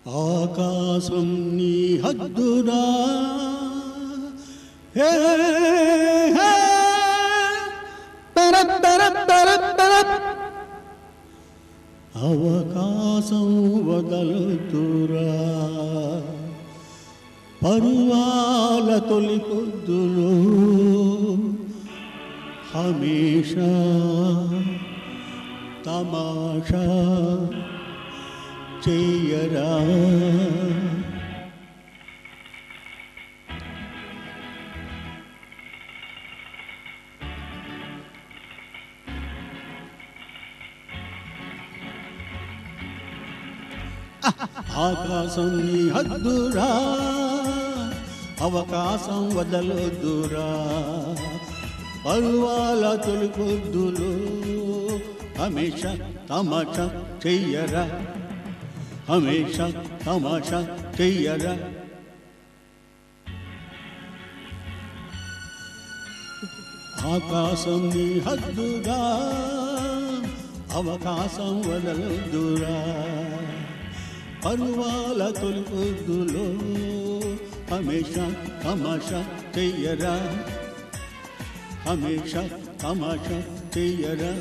ఆకాశం నీ హద్దురా హే హే తరప్ తరప్ తరప్ తరప్ అవకాశం వదలుతురా పరువాల తొలి పొద్దులో హమేషా తమాషా చెయ్యరా ఆకాశం నీ హద్దురా అవకాశం వదలొద్దురా పరువాల తొలి పొద్దులో హమేషా తమాషా చెయ్యరా హమేషా తమాషా చెయ్యరా ఆకాశం నీ హద్దురా అవకాశం వదలొద్దురా పరువాల తొలి పొద్దులో హమేషా తమాషా చెయ్యరా హమేషా తమాషా చెయ్యరా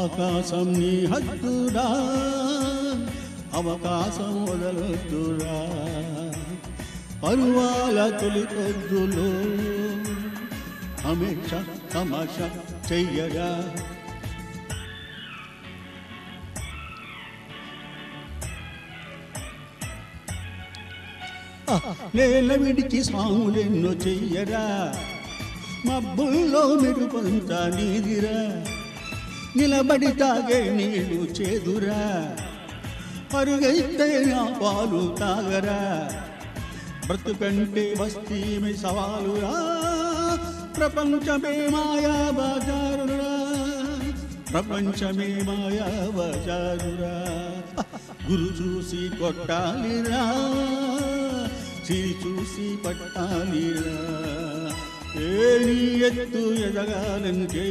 ఆకాశం నీ హద్దురా అవకాశం వదలొద్దురా పరువాల తొలి పొద్దులో హమేషా తమాషా చెయ్యరా నేల విడిచి స్వాములెన్నో చెయ్యరా మబ్బుల్లో మెరుపంత నీదిరా నిలబడి తాగే నీళ్ళు చేదురా పరుగైతే నా పాలు తాగరా బ్రతుకంటే బస్తీమే సవాలురా ప్రపంచమే మాయా బజారురా ప్రపంచమే మాయా బజారురా గురు చూసి కొట్టాలిరా చిరి చూసి పట్టాలిరా ఏ నీ ఎత్తు ఎదగాలంటే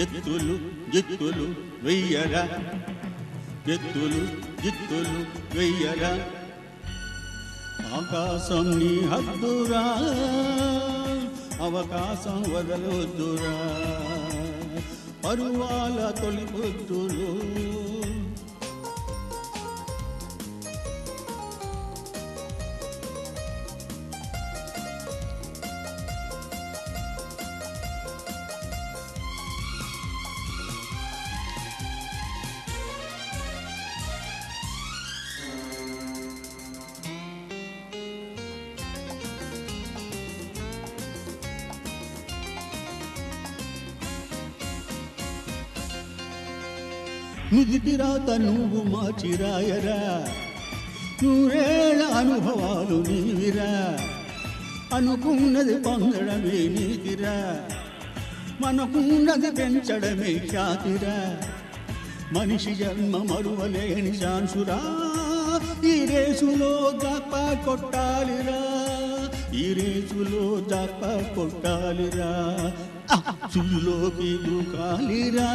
ఎత్తులు ఎత్తులు వెయ్యరా ఎత్తులు ఎత్తులు వెయ్యరా ఆకాశం నీ హద్దురా అవకాశం వదలొద్దురా పరువాల తొలి పొద్దులో నుదిటిరాత నువ్వు మార్చిరాయరా నూరేళ్ల అనుభవాలు నీవిరా అనుకున్నది పొందడమే నీతిరా మనకున్నది పెంచడమే ఖ్యాతిరా మనిషి జన్మ మరువలేని ఛాన్సురా ఈ రేసులో జాప కొట్టాలిరా ఈ రేసులో జాప కొట్టాలిరా సులులోకి దూకాలిరా